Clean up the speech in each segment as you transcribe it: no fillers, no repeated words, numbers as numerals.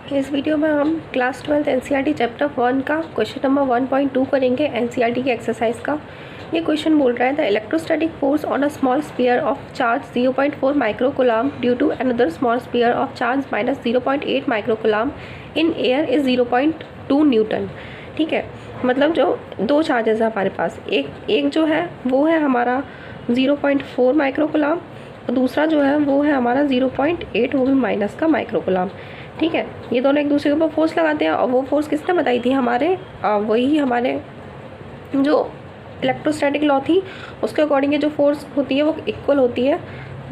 इस वीडियो में हम क्लास 12 एनसीईआरटी चैप्टर 1 का क्वेश्चन नंबर 1.2 करेंगे एनसीईआरटी की एक्सरसाइज का। ये क्वेश्चन बोल रहा है the electrostatic force on a small sphere of charge 0.4 microcoulomb due to another small sphere of charge minus 0.8 microcoulomb in air is 0.2 newton. ठीक है, मतलब जो दो चार्जेस है हमारे पास, एक जो है वो है हमारा 0.4 माइक्रोकूलम और दूसरा जो है वो है हमारा 0.8, वो भी माइनस का माइक्रोकूलम। ठीक है, ये दोनों एक दूसरे के ऊपर फोर्स लगाते हैं और वो फोर्स किसने बताई थी हमारे वही हमारे जो इलेक्ट्रोस्टैटिक लॉ थी उसके अकॉर्डिंग ये जो फोर्स होती है वो इक्वल होती है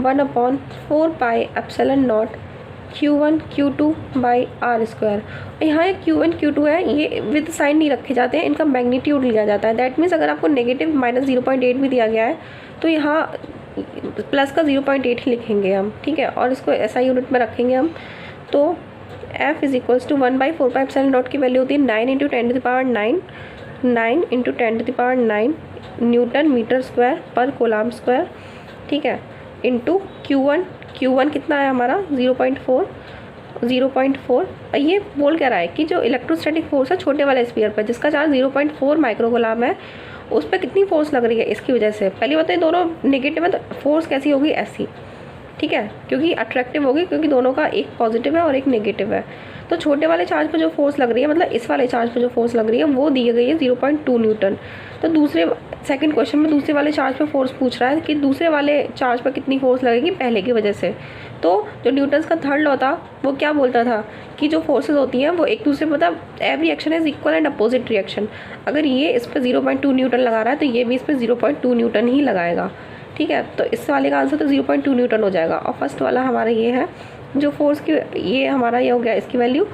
1/4 pi epsilon not Q1 Q2 by R square. और यहाँ Q1 Q2 है, ये विद साइन नहीं रखे जाते हैं, इनका मैग्नीट्यूड लिया जाता है। दैट मीन्स अगर आपको नेगेटिव माइनस 0.8 भी दिया गया है तो यहाँ प्लस का 0.8 ही लिखेंगे हम। ठीक है, और इसको SI यूनिट में रखेंगे हम। तो F is equals to 1/4 pi epsilon naught की वैल्यू होती है 9 × 10⁹ 9 × 10⁹ न्यूटन मीटर स्क्वायर पर कोलम स्क्वायर। ठीक है, इंटू Q1 कितना है हमारा 0.4। और ये बोल क्या रहा है कि जो इलेक्ट्रोस्टैटिक फोर्स है छोटे वाले स्फीयर पर जिसका चार्ज 0.4 माइक्रोकूलम है उस पर कितनी फोर्स लग रही है इसकी वजह से। पहली बात तो ये दोनों नेगेटिव है तो फोर्स कैसी होगी, ऐसी। ठीक है, क्योंकि अट्रैक्टिव होगी, क्योंकि दोनों का एक पॉजिटिव है और एक नेगेटिव है। तो छोटे वाले चार्ज पर जो फोर्स लग रही है, मतलब इस वाले चार्ज पर जो फोर्स लग रही है वो दी गई है 0.2 न्यूटन। तो सेकंड क्वेश्चन में दूसरे वाले चार्ज पर फोर्स पूछ रहा है कि दूसरे वाले चार्ज पर कितनी फोर्स लगेगी पहले की वजह से। तो जो न्यूटन्स का थर्ड लॉ था वो क्या बोलता था कि जो फोर्सेज होती हैं वो एक दूसरे पर, मतलब every reaction is equal and opposite reaction. अगर ये इस पर 0.2 न्यूटन लगा रहा है तो ये भी इस पर 0.2 न्यूटन ही लगाएगा। ठीक है, तो इस वाले का आंसर तो 0.2 न्यूटन हो जाएगा। और फर्स्ट वाला हमारा ये है जो फोर्स की, ये हमारा ये हो गया, इसकी वैल्यू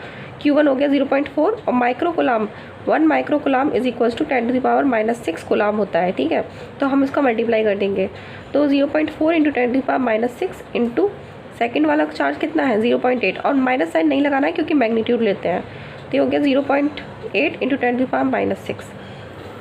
Q1 हो गया 0.4 और microcoulomb 1 microcoulomb is equals to 10⁻⁻6 coulomb होता है। ठीक है, तो हम इसका मल्टीप्लाई कर देंगे तो 0.4 × 10⁻⁻6 इंटू सेकेंड वाला चार्ज कितना है 0.8, और माइनस साइन नहीं लगाना है क्योंकि मैग्नीट्यूड लेते हैं। तो ये हो गया 0.8 × 10⁻⁻6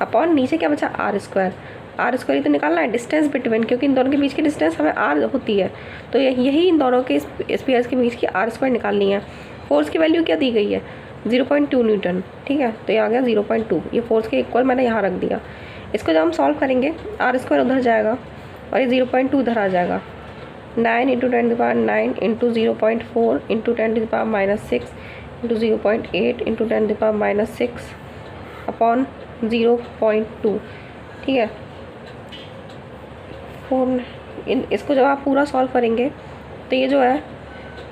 अपॉन नीचे क्या बचा R स्क्वायर। R स्क्वायर ही तो निकालना है, डिस्टेंस बिटवीन, क्योंकि इन दोनों के बीच की डिस्टेंस हमें R होती है। तो यही इन दोनों के स्फीयर्स के बीच की R स्क्वायर निकालनी है। फोर्स की वैल्यू क्या दी गई है 0.2 न्यूटन। ठीक है, तो ये आ गया 0.2, ये फोर्स के इक्वल मैंने यहाँ रख दिया। इसको जब हम सॉल्व करेंगे R स्क्वायर उधर जाएगा और ये 0.2 उधर आ जाएगा। 9 × 10⁹ into 0.4 into 10⁻⁻6 into 0.8 into 10⁻⁻6 upon 0.2। ठीक है, इसको जब आप पूरा सॉल्व करेंगे तो ये जो है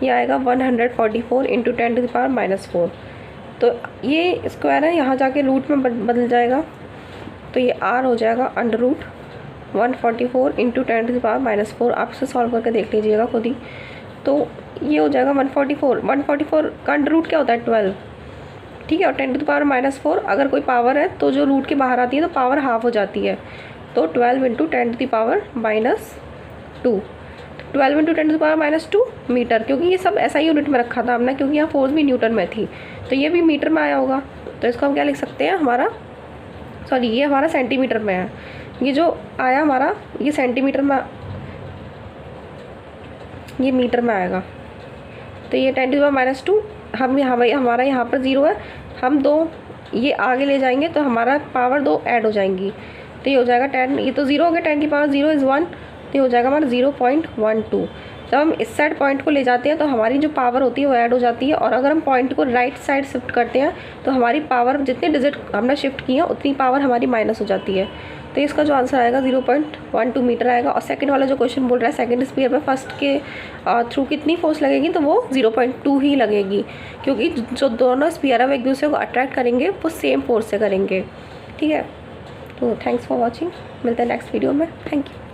ये आएगा 144 इंटू 10⁻⁻4। तो ये स्क्वायर है, यहाँ जाके रूट में बदल जाएगा तो ये R हो जाएगा अंडर रूट 144 इंटू 10⁻⁻4। आप इसे सॉल्व करके देख लीजिएगा खुद ही। तो ये हो जाएगा 144 का अंडर रूट क्या होता है 12। ठीक है, और 10⁻⁻4 अगर कोई पावर है तो जो रूट के बाहर आती है तो पावर हाफ हो जाती है। तो 12 इंटू 10⁻⁻2 12 इंटू 10⁻⁻2 मीटर, क्योंकि ये सब ऐसा ही यूनिट में रखा था हमने, क्योंकि यहाँ फोर्स भी न्यूटन में थी तो ये भी मीटर में आया होगा। तो इसको हम क्या लिख सकते हैं, ये हमारा सेंटीमीटर में है। ये जो आया हमारा ये सेंटीमीटर में, ये मीटर में आएगा। तो ये 10⁻⁻2 हमारा यहाँ पर 0 है, हम 2 ये आगे ले जाएंगे तो हमारा पावर 2 ऐड हो जाएंगी। तो ये हो जाएगा 10, ये तो 0 हो गया, 10 की पावर 0 इज़ 1, तो ये हो जाएगा हमारा 0.12। जब हम इस साइड पॉइंट को ले जाते हैं तो हमारी जो पावर होती है वो ऐड हो जाती है, और अगर हम पॉइंट को राइट साइड शिफ्ट करते हैं तो हमारी पावर जितने डिजिट हमने शिफ्ट की है उतनी पावर हमारी माइनस हो जाती है। तो इसका जो आंसर आएगा 0.12 मीटर आएगा। और सेकंड वाला जो क्वेश्चन बोल रहा है सेकंड स्फीयर पर फर्स्ट के थ्रू कितनी फोर्स लगेगी, तो वो 0.2 ही लगेगी, क्योंकि जो दोनों स्फीयर है वो एक दूसरे को अट्रैक्ट करेंगे, वो सेम फोर्स से करेंगे। ठीक है, तो थैंक्स फॉर वॉचिंग, मिलते हैं नेक्स्ट वीडियो में। Thank you.